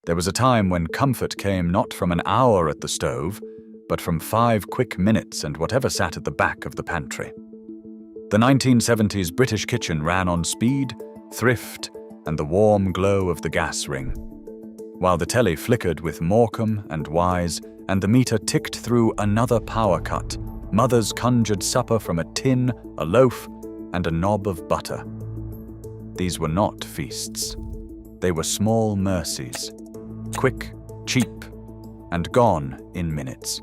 There was a time when comfort came not from an hour at the stove, but from 5 quick minutes and whatever sat at the back of the pantry. The 1970s British kitchen ran on speed, thrift, and the warm glow of the gas ring. While the telly flickered with Morecambe and Wise, and the meter ticked through another power cut, mothers conjured supper from a tin, a loaf, and a knob of butter. These were not feasts. They were small mercies, quick, cheap, and gone in minutes.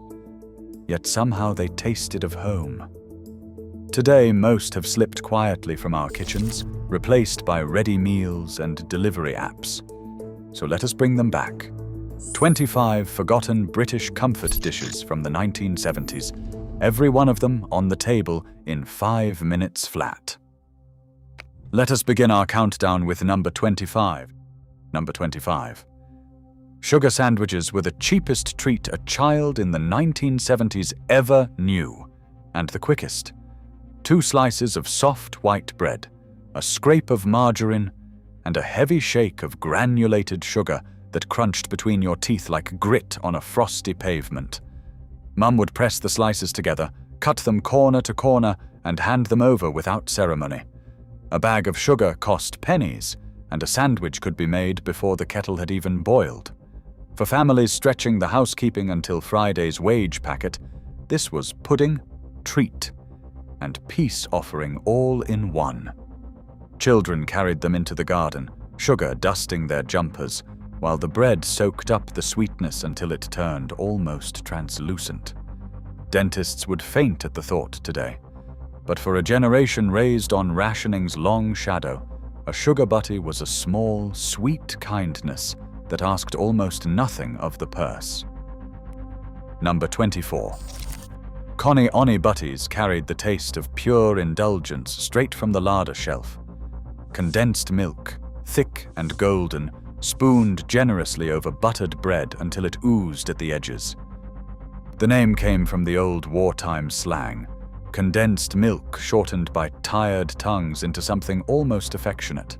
Yet somehow they tasted of home. Today, most have slipped quietly from our kitchens, replaced by ready meals and delivery apps. So let us bring them back. 25 forgotten British comfort dishes from the 1970s, every one of them on the table in 5 minutes flat. Let us begin our countdown with number 25. Number 25. Sugar sandwiches were the cheapest treat a child in the 1970s ever knew, and the quickest. 2 slices of soft white bread, a scrape of margarine, and a heavy shake of granulated sugar that crunched between your teeth like grit on a frosty pavement. Mum would press the slices together, cut them corner to corner, and hand them over without ceremony. A bag of sugar cost pennies, and a sandwich could be made before the kettle had even boiled. For families stretching the housekeeping until Friday's wage packet, this was pudding, treat, and peace offering all in one. Children carried them into the garden, sugar dusting their jumpers, while the bread soaked up the sweetness until it turned almost translucent. Dentists would faint at the thought today, but for a generation raised on rationing's long shadow, a sugar butty was a small, sweet kindness that asked almost nothing of the purse. Number 24. Connie Oni butties carried the taste of pure indulgence straight from the larder shelf. Condensed milk, thick and golden, spooned generously over buttered bread until it oozed at the edges. The name came from the old wartime slang, condensed milk shortened by tired tongues into something almost affectionate.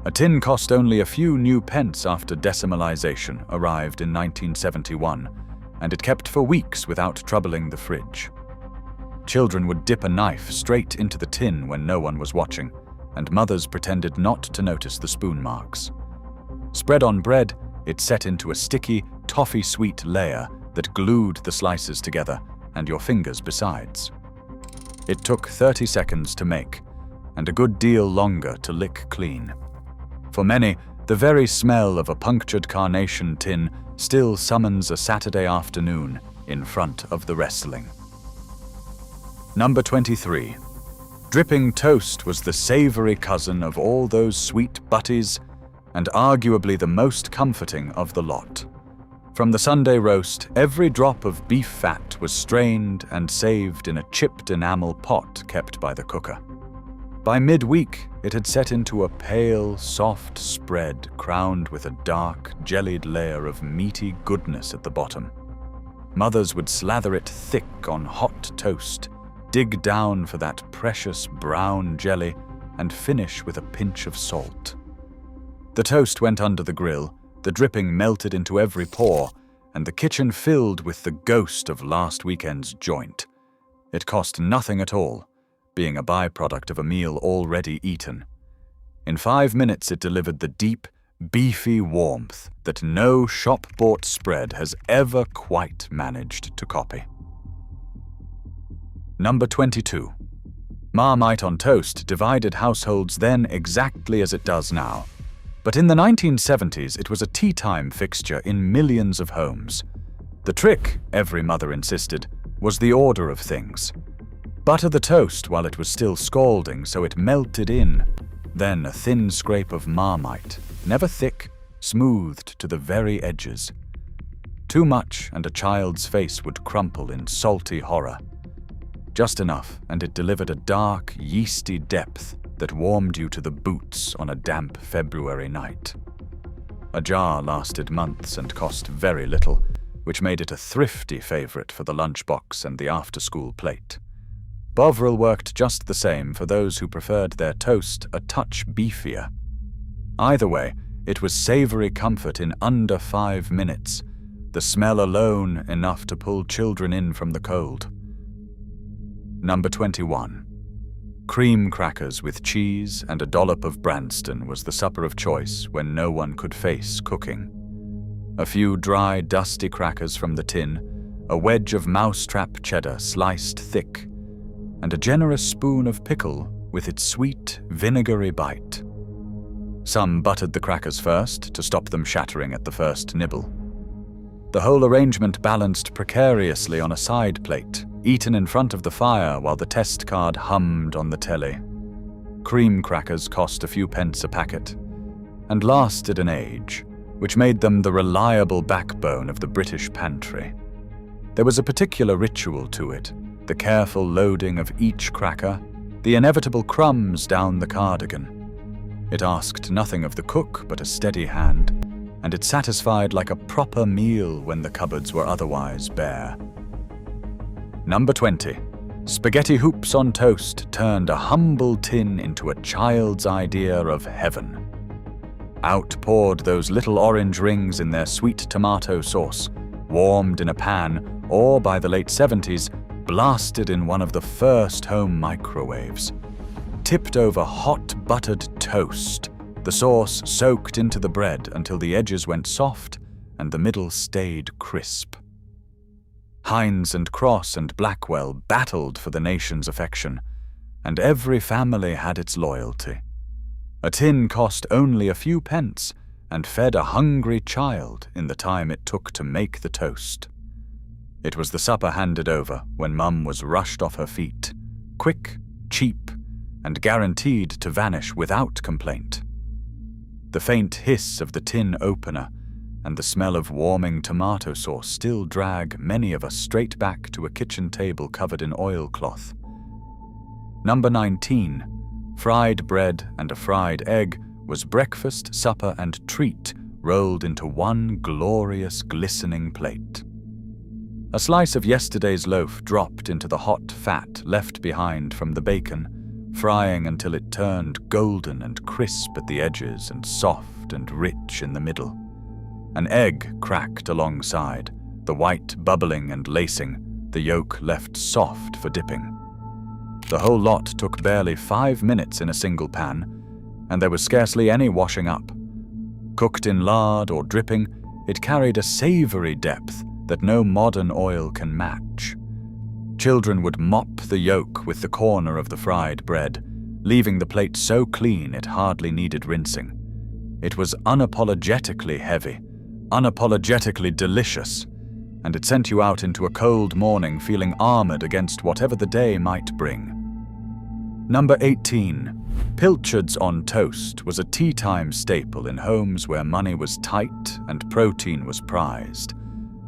A tin cost only a few new pence after decimalization arrived in 1971, and it kept for weeks without troubling the fridge. Children would dip a knife straight into the tin when no one was watching, and mothers pretended not to notice the spoon marks. Spread on bread, it set into a sticky, toffee-sweet layer that glued the slices together, and your fingers besides. It took 30 seconds to make, and a good deal longer to lick clean. For many, the very smell of a punctured carnation tin still summons a Saturday afternoon in front of the wrestling. Number 23. Dripping toast was the savory cousin of all those sweet butties, and arguably the most comforting of the lot. From the Sunday roast, every drop of beef fat was strained and saved in a chipped enamel pot kept by the cooker. By midweek, it had set into a pale, soft spread crowned with a dark, jellied layer of meaty goodness at the bottom. Mothers would slather it thick on hot toast, dig down for that precious brown jelly, and finish with a pinch of salt. The toast went under the grill, the dripping melted into every pore, and the kitchen filled with the ghost of last weekend's joint. It cost nothing at all, being a byproduct of a meal already eaten. In 5 minutes it delivered the deep, beefy warmth that no shop-bought spread has ever quite managed to copy. Number 22. Marmite on toast divided households then exactly as it does now. But in the 1970s, it was a tea-time fixture in millions of homes. The trick, every mother insisted, was the order of things. Butter the toast while it was still scalding so it melted in. Then a thin scrape of Marmite, never thick, smoothed to the very edges. Too much and a child's face would crumple in salty horror. Just enough, and it delivered a dark, yeasty depth that warmed you to the boots on a damp February night. A jar lasted months and cost very little, which made it a thrifty favorite for the lunchbox and the after-school plate. Bovril worked just the same for those who preferred their toast a touch beefier. Either way, It was savory comfort in under 5 minutes, the smell alone enough to pull children in from the cold. Number 21. Cream crackers with cheese and a dollop of Branston was the supper of choice when no one could face cooking. A few dry, dusty crackers from the tin, a wedge of mousetrap cheddar sliced thick, and a generous spoon of pickle with its sweet, vinegary bite. Some buttered the crackers first to stop them shattering at the first nibble. The whole arrangement balanced precariously on a side plate, eaten in front of the fire while the test card hummed on the telly. Cream crackers cost a few pence a packet, and lasted an age, which made them the reliable backbone of the British pantry. There was a particular ritual to it, the careful loading of each cracker, the inevitable crumbs down the cardigan. It asked nothing of the cook but a steady hand, and it satisfied like a proper meal when the cupboards were otherwise bare. Number 20. Spaghetti hoops on toast turned a humble tin into a child's idea of heaven. Out poured those little orange rings in their sweet tomato sauce, warmed in a pan, or by the late 70s, blasted in one of the first home microwaves. Tipped over hot buttered toast, the sauce soaked into the bread until the edges went soft and the middle stayed crisp. Heinz and Cross and Blackwell battled for the nation's affection, and every family had its loyalty. A tin cost only a few pence and fed a hungry child in the time it took to make the toast. It was the supper handed over when Mum was rushed off her feet, quick, cheap, and guaranteed to vanish without complaint. The faint hiss of the tin opener and the smell of warming tomato sauce still drag many of us straight back to a kitchen table covered in oilcloth. Number 19. Fried bread and a fried egg was breakfast, supper, and treat rolled into one glorious, glistening plate. A slice of yesterday's loaf dropped into the hot fat left behind from the bacon, frying until it turned golden and crisp at the edges and soft and rich in the middle. An egg cracked alongside, the white bubbling and lacing, the yolk left soft for dipping. The whole lot took barely 5 minutes in a single pan, and there was scarcely any washing up. Cooked in lard or dripping, it carried a savory depth that no modern oil can match. Children would mop the yolk with the corner of the fried bread, leaving the plate so clean it hardly needed rinsing. It was unapologetically heavy, unapologetically delicious, and it sent you out into a cold morning feeling armored against whatever the day might bring. Number 18. Pilchards on toast was a tea-time staple in homes where money was tight and protein was prized.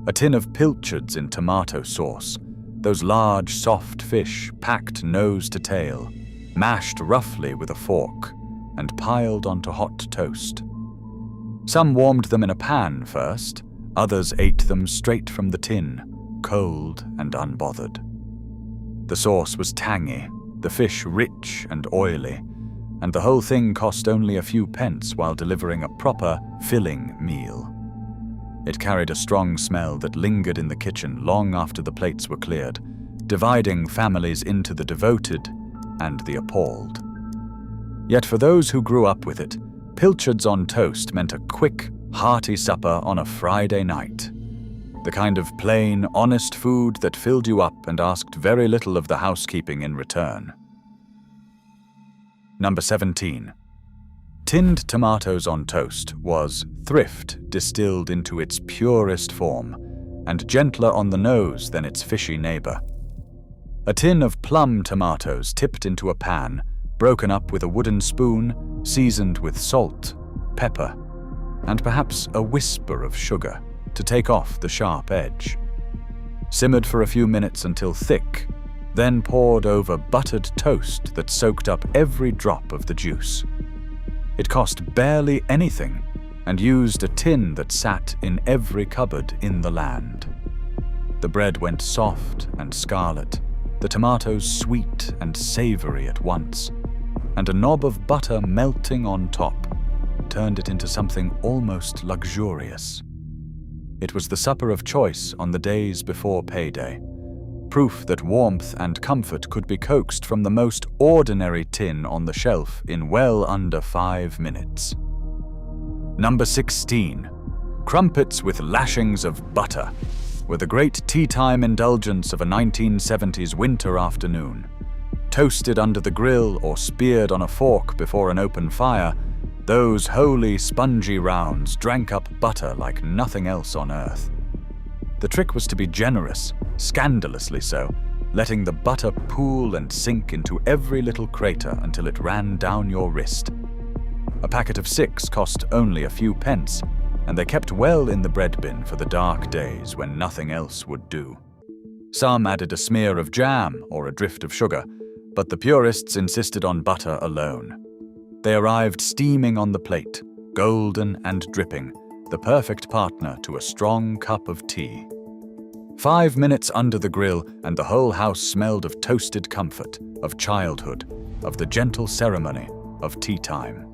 A tin of pilchards in tomato sauce, those large, soft fish packed nose to tail, mashed roughly with a fork, and piled onto hot toast. Some warmed them in a pan first, others ate them straight from the tin, cold and unbothered. The sauce was tangy, the fish rich and oily, and the whole thing cost only a few pence while delivering a proper, filling meal. It carried a strong smell that lingered in the kitchen long after the plates were cleared, dividing families into the devoted and the appalled. Yet for those who grew up with it, pilchards on toast meant a quick, hearty supper on a Friday night. The kind of plain, honest food that filled you up and asked very little of the housekeeping in return. Number 17. Tinned tomatoes on toast was thrift distilled into its purest form, and gentler on the nose than its fishy neighbor. A tin of plum tomatoes tipped into a pan, broken up with a wooden spoon, seasoned with salt, pepper, and perhaps a whisper of sugar to take off the sharp edge. Simmered for a few minutes until thick, then poured over buttered toast that soaked up every drop of the juice. It cost barely anything and used a tin that sat in every cupboard in the land. The bread went soft and scarlet, the tomatoes sweet and savory at once, and a knob of butter melting on top, turned it into something almost luxurious. It was the supper of choice on the days before payday, proof that warmth and comfort could be coaxed from the most ordinary tin on the shelf in well under 5 minutes. Number 16. Crumpets with lashings of butter were the great tea-time indulgence of a 1970s winter afternoon. Toasted under the grill or speared on a fork before an open fire, those holy, spongy rounds drank up butter like nothing else on earth. The trick was to be generous, scandalously so, letting the butter pool and sink into every little crater until it ran down your wrist. A packet of 6 cost only a few pence, and they kept well in the bread bin for the dark days when nothing else would do. Some added a smear of jam or a drift of sugar, but the purists insisted on butter alone. They arrived steaming on the plate, golden and dripping, the perfect partner to a strong cup of tea. 5 minutes under the grill, and the whole house smelled of toasted comfort, of childhood, of the gentle ceremony of tea time.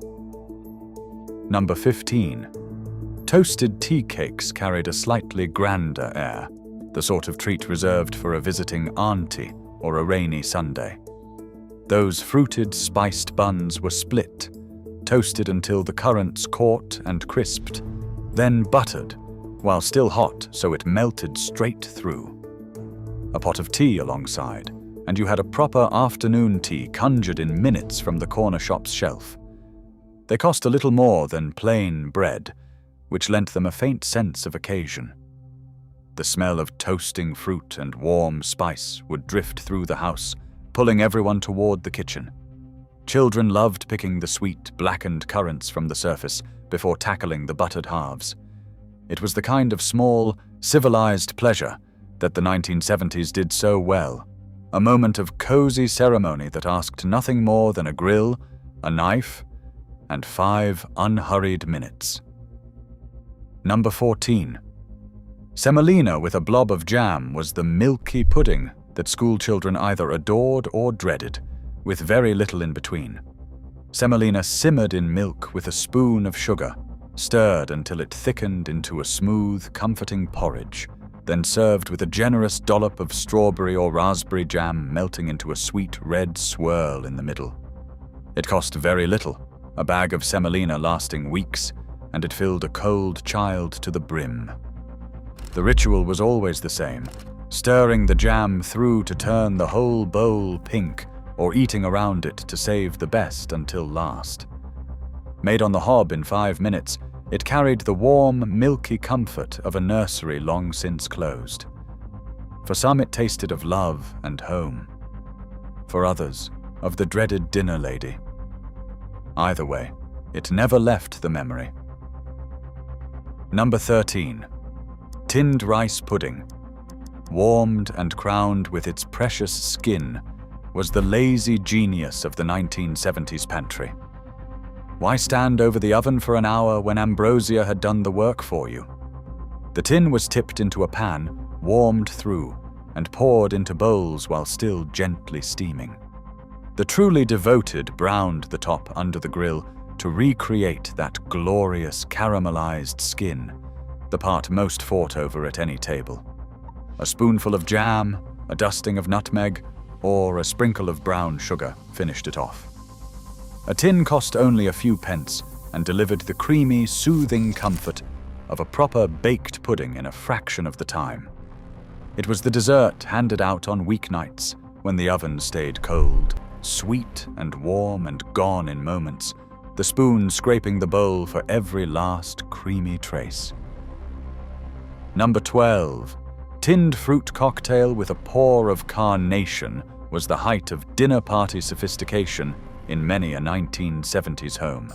Number 15. Toasted tea cakes carried a slightly grander air, the sort of treat reserved for a visiting auntie or a rainy Sunday. Those fruited, spiced buns were split, toasted until the currants caught and crisped, then buttered, while still hot so it melted straight through. A pot of tea alongside, and you had a proper afternoon tea conjured in minutes from the corner shop's shelf. They cost a little more than plain bread, which lent them a faint sense of occasion. The smell of toasting fruit and warm spice would drift through the house, pulling everyone toward the kitchen. Children loved picking the sweet, blackened currants from the surface before tackling the buttered halves. It was the kind of small, civilized pleasure that the 1970s did so well, a moment of cozy ceremony that asked nothing more than a grill, a knife, and 5 unhurried minutes. Number 14. Semolina with a blob of jam was the milky pudding that schoolchildren either adored or dreaded, with very little in between. Semolina simmered in milk with a spoon of sugar, stirred until it thickened into a smooth, comforting porridge, then served with a generous dollop of strawberry or raspberry jam melting into a sweet red swirl in the middle. It cost very little, a bag of semolina lasting weeks, and it filled a cold child to the brim. The ritual was always the same, stirring the jam through to turn the whole bowl pink, or eating around it to save the best until last. Made on the hob in 5 minutes, it carried the warm, milky comfort of a nursery long since closed. For some it tasted of love and home. For others, of the dreaded dinner lady. Either way, it never left the memory. Number 13. Tinned rice pudding. Warmed and crowned with its precious skin, was the lazy genius of the 1970s pantry. Why stand over the oven for an hour when ambrosia had done the work for you? The tin was tipped into a pan, warmed through, and poured into bowls while still gently steaming. The truly devoted browned the top under the grill to recreate that glorious caramelized skin, the part most fought over at any table. A spoonful of jam, a dusting of nutmeg, or a sprinkle of brown sugar finished it off. A tin cost only a few pence and delivered the creamy, soothing comfort of a proper baked pudding in a fraction of the time. It was the dessert handed out on weeknights when the oven stayed cold, sweet and warm and gone in moments, the spoon scraping the bowl for every last creamy trace. Number 12. Tinned fruit cocktail with a pour of carnation was the height of dinner party sophistication in many a 1970s home.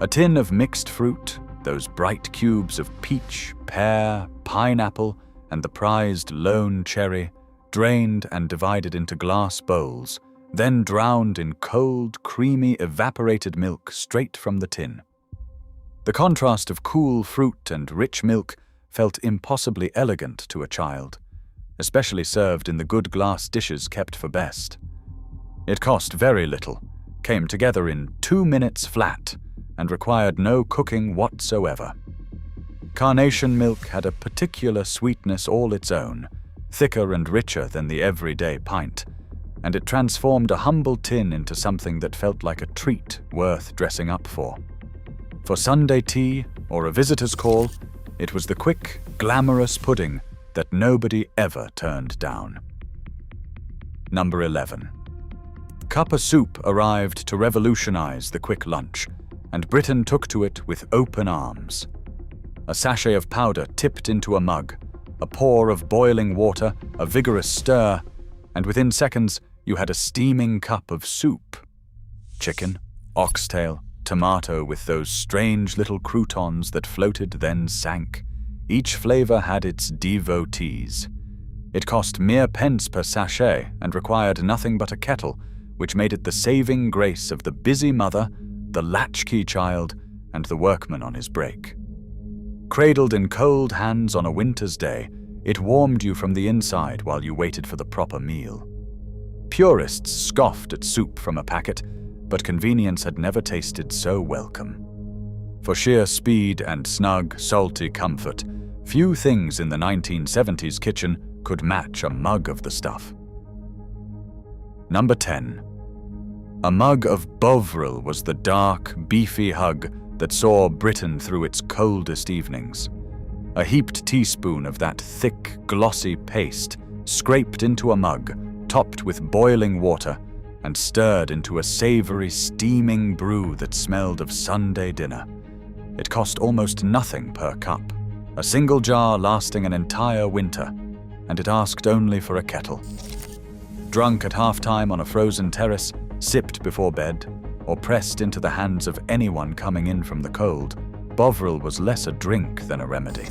A tin of mixed fruit, those bright cubes of peach, pear, pineapple, and the prized lone cherry, drained and divided into glass bowls, then drowned in cold, creamy, evaporated milk straight from the tin. The contrast of cool fruit and rich milk felt impossibly elegant to a child, especially served in the good glass dishes kept for best. It cost very little, came together in 2 minutes flat, and required no cooking whatsoever. Carnation milk had a particular sweetness all its own, thicker and richer than the everyday pint, and it transformed a humble tin into something that felt like a treat worth dressing up for. For Sunday tea or a visitor's call, it was the quick, glamorous pudding that nobody ever turned down. Number 11. Cuppa soup arrived to revolutionize the quick lunch, and Britain took to it with open arms. A sachet of powder tipped into a mug, a pour of boiling water, a vigorous stir, and within seconds you had a steaming cup of soup. Chicken, oxtail, tomato with those strange little croutons that floated then sank. Each flavor had its devotees. It cost mere pence per sachet and required nothing but a kettle, which made it the saving grace of the busy mother, the latchkey child, and the workman on his break. Cradled in cold hands on a winter's day, it warmed you from the inside while you waited for the proper meal. Purists scoffed at soup from a packet, but convenience had never tasted so welcome. For sheer speed and snug, salty comfort, few things in the 1970s kitchen could match a mug of the stuff. Number 10. A mug of Bovril was the dark, beefy hug that saw Britain through its coldest evenings. A heaped teaspoon of that thick, glossy paste scraped into a mug, topped with boiling water, and stirred into a savory, steaming brew that smelled of Sunday dinner. It cost almost nothing per cup, a single jar lasting an entire winter, and it asked only for a kettle. Drunk at halftime on a frozen terrace, sipped before bed, or pressed into the hands of anyone coming in from the cold, Bovril was less a drink than a remedy.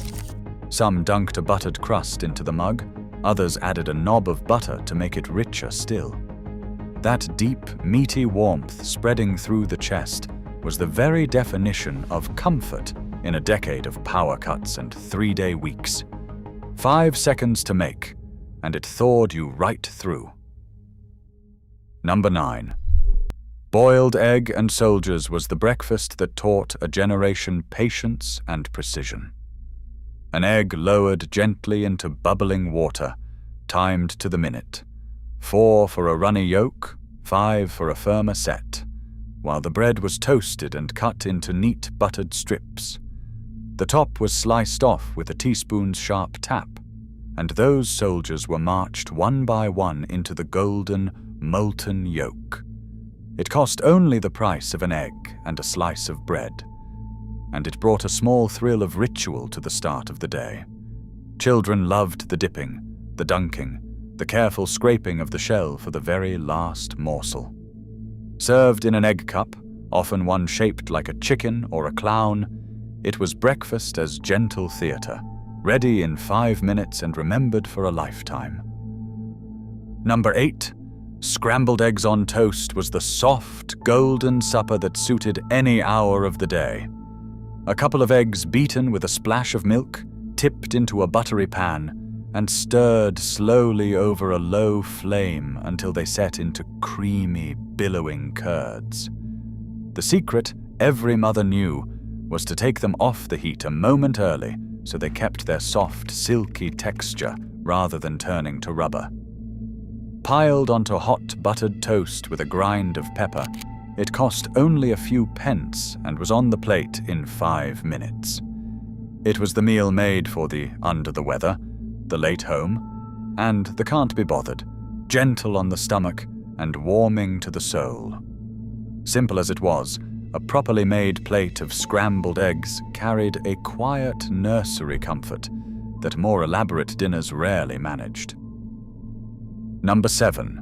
Some dunked a buttered crust into the mug, others added a knob of butter to make it richer still. That deep, meaty warmth spreading through the chest was the very definition of comfort in a decade of power cuts and 3-day weeks. 5 seconds to make, and it thawed you right through. Number 9. Boiled egg and soldiers was the breakfast that taught a generation patience and precision. An egg lowered gently into bubbling water, timed to the minute. 4 for a runny yolk, 5 for a firmer set, while the bread was toasted and cut into neat buttered strips. The top was sliced off with a teaspoon's sharp tap, and those soldiers were marched one by one into the golden, molten yolk. It cost only the price of an egg and a slice of bread, and it brought a small thrill of ritual to the start of the day. Children loved the dipping, the dunking, the careful scraping of the shell for the very last morsel. Served in an egg cup, often one shaped like a chicken or a clown, it was breakfast as gentle theater, ready in 5 minutes and remembered for a lifetime. Number 8. Scrambled eggs on toast was the soft, golden supper that suited any hour of the day. A couple of eggs beaten with a splash of milk, tipped into a buttery pan, and stirred slowly over a low flame until they set into creamy, billowing curds. The secret, every mother knew, was to take them off the heat a moment early so they kept their soft, silky texture rather than turning to rubber. Piled onto hot buttered toast with a grind of pepper, it cost only a few pence and was on the plate in 5 minutes. It was the meal made for the under the weather, the late home, and the can't be bothered, gentle on the stomach and warming to the soul. Simple as it was, a properly made plate of scrambled eggs carried a quiet nursery comfort that more elaborate dinners rarely managed. Number 7.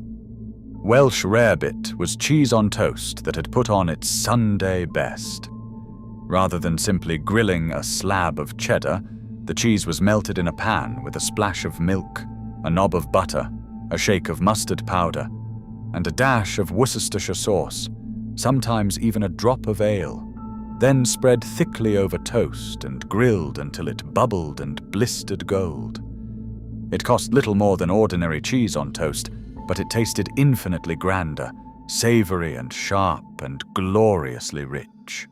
Welsh rarebit was cheese on toast that had put on its Sunday best. Rather than simply grilling a slab of cheddar, the cheese was melted in a pan with a splash of milk, a knob of butter, a shake of mustard powder, and a dash of Worcestershire sauce, sometimes even a drop of ale, then spread thickly over toast and grilled until it bubbled and blistered gold. It cost little more than ordinary cheese on toast, but it tasted infinitely grander, savory and sharp and gloriously rich.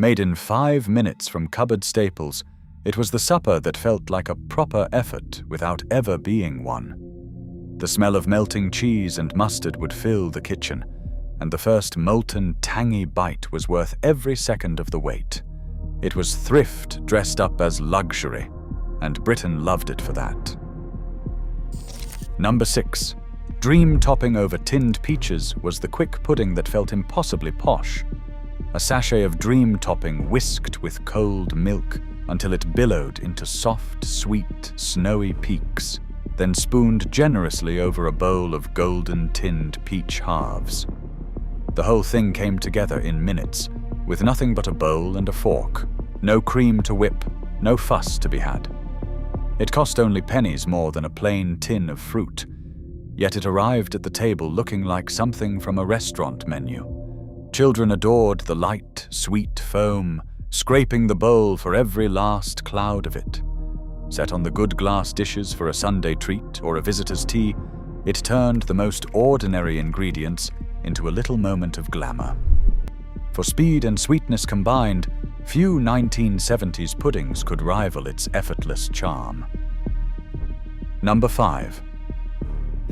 Made in 5 minutes from cupboard staples, it was the supper that felt like a proper effort without ever being one. The smell of melting cheese and mustard would fill the kitchen, and the first molten, tangy bite was worth every second of the wait. It was thrift dressed up as luxury, and Britain loved it for that. Number 6. Dream topping over tinned peaches was the quick pudding that felt impossibly posh. A sachet of dream topping whisked with cold milk until it billowed into soft, sweet, snowy peaks, then spooned generously over a bowl of golden tinned peach halves. The whole thing came together in minutes, with nothing but a bowl and a fork, no cream to whip, no fuss to be had. It cost only pennies more than a plain tin of fruit, yet it arrived at the table looking like something from a restaurant menu. Children adored the light, sweet foam, scraping the bowl for every last cloud of it. Set on the good glass dishes for a Sunday treat or a visitor's tea, it turned the most ordinary ingredients into a little moment of glamour. For speed and sweetness combined, few 1970s puddings could rival its effortless charm. Number 5.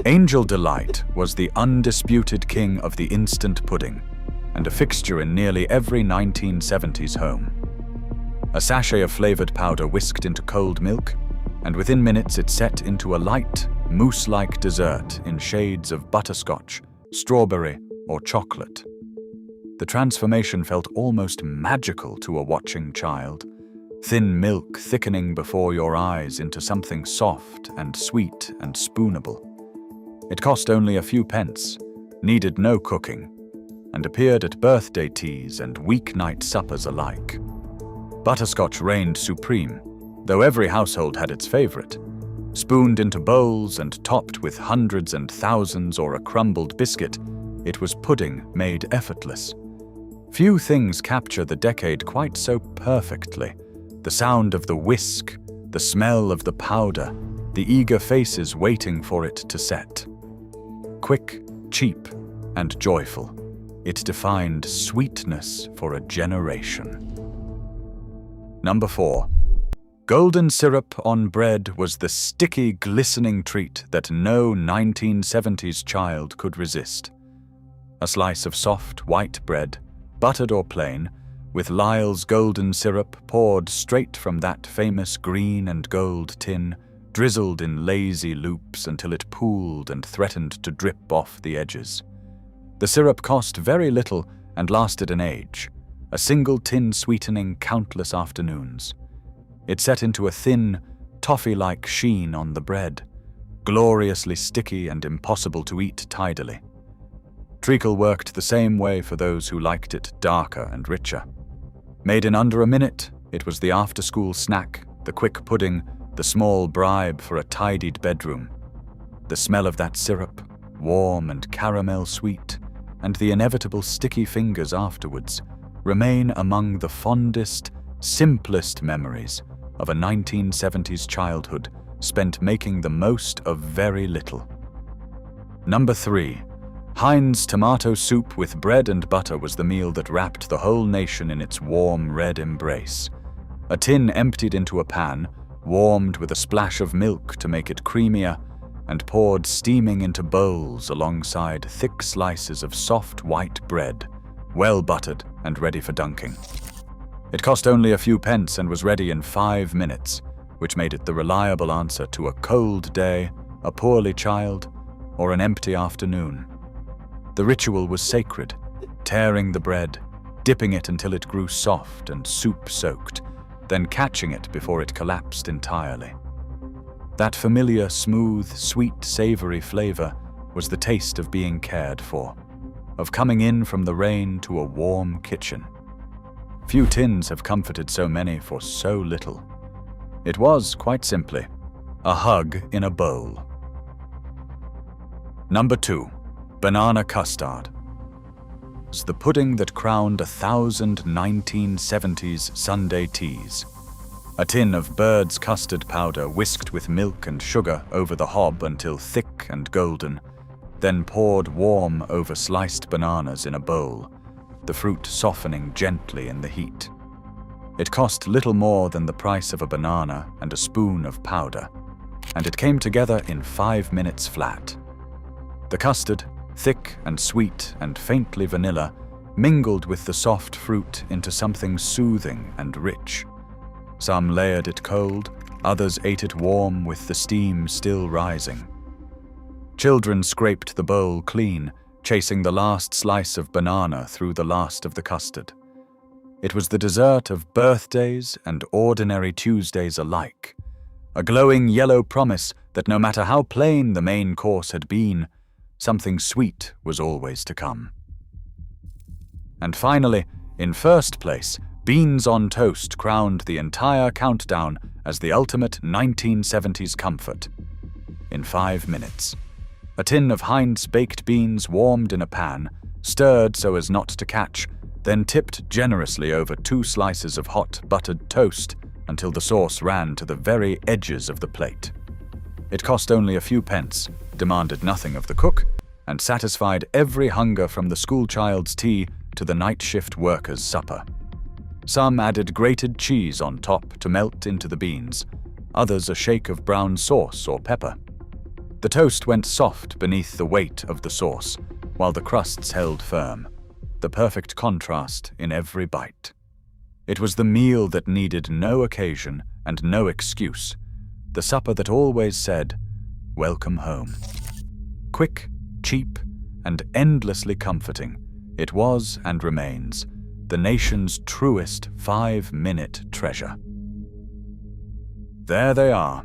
Angel Delight was the undisputed king of the instant pudding, and a fixture in nearly every 1970s home. A sachet of flavored powder whisked into cold milk, and within minutes it set into a light, mousse-like dessert in shades of butterscotch, strawberry, or chocolate. The transformation felt almost magical to a watching child, thin milk thickening before your eyes into something soft and sweet and spoonable. It cost only a few pence, needed no cooking, and appeared at birthday teas and weeknight suppers alike. Butterscotch reigned supreme, though every household had its favorite. Spooned into bowls and topped with hundreds and thousands or a crumbled biscuit, it was pudding made effortless. Few things capture the decade quite so perfectly. The sound of the whisk, the smell of the powder, the eager faces waiting for it to set. Quick, cheap, and joyful, it defined sweetness for a generation. Number 4. Golden syrup on bread was the sticky, glistening treat that no 1970s child could resist. A slice of soft, white bread, buttered or plain, with Lyle's golden syrup poured straight from that famous green and gold tin, drizzled in lazy loops until it pooled and threatened to drip off the edges. The syrup cost very little and lasted an age, a single tin sweetening countless afternoons. It set into a thin, toffee-like sheen on the bread, gloriously sticky and impossible to eat tidily. Treacle worked the same way for those who liked it darker and richer. Made in under a minute, it was the after-school snack, the quick pudding, the small bribe for a tidied bedroom. The smell of that syrup, warm and caramel sweet, and the inevitable sticky fingers afterwards, remain among the fondest, simplest memories of a 1970s childhood spent making the most of very little. Number 3. Heinz tomato soup with bread and butter was the meal that wrapped the whole nation in its warm red embrace. A tin emptied into a pan, warmed with a splash of milk to make it creamier, and poured steaming into bowls alongside thick slices of soft white bread, well buttered and ready for dunking. It cost only a few pence and was ready in 5 minutes, which made it the reliable answer to a cold day, a poorly child, or an empty afternoon. The ritual was sacred, tearing the bread, dipping it until it grew soft and soup-soaked, then catching it before it collapsed entirely. That familiar, smooth, sweet, savory flavor was the taste of being cared for, of coming in from the rain to a warm kitchen. Few tins have comforted so many for so little. It was, quite simply, a hug in a bowl. Number 2. Banana custard. It's the pudding that crowned 1,000 1970s Sunday teas. A tin of bird's custard powder whisked with milk and sugar over the hob until thick and golden, then poured warm over sliced bananas in a bowl, the fruit softening gently in the heat. It cost little more than the price of a banana and a spoon of powder, and it came together in 5 minutes flat. The custard, thick and sweet and faintly vanilla, mingled with the soft fruit into something soothing and rich. Some layered it cold, others ate it warm with the steam still rising. Children scraped the bowl clean, chasing the last slice of banana through the last of the custard. It was the dessert of birthdays and ordinary Tuesdays alike, a glowing yellow promise that no matter how plain the main course had been, something sweet was always to come. And finally, in first place, beans on toast crowned the entire countdown as the ultimate 1970s comfort. In 5 minutes, a tin of Heinz baked beans warmed in a pan, stirred so as not to catch, then tipped generously over 2 slices of hot buttered toast until the sauce ran to the very edges of the plate. It cost only a few pence, demanded nothing of the cook, and satisfied every hunger from the schoolchild's tea to the night shift worker's supper. Some added grated cheese on top to melt into the beans, others a shake of brown sauce or pepper. The toast went soft beneath the weight of the sauce, while the crusts held firm, the perfect contrast in every bite. It was the meal that needed no occasion and no excuse, the supper that always said, "Welcome home." Quick, cheap, and endlessly comforting, it was and remains the nation's truest 5-minute treasure. There they are,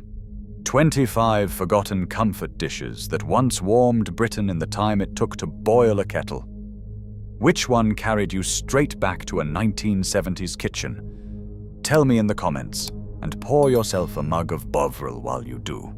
25 forgotten comfort dishes that once warmed Britain in the time it took to boil a kettle. Which one carried you straight back to a 1970s kitchen? Tell me in the comments, and pour yourself a mug of Bovril while you do.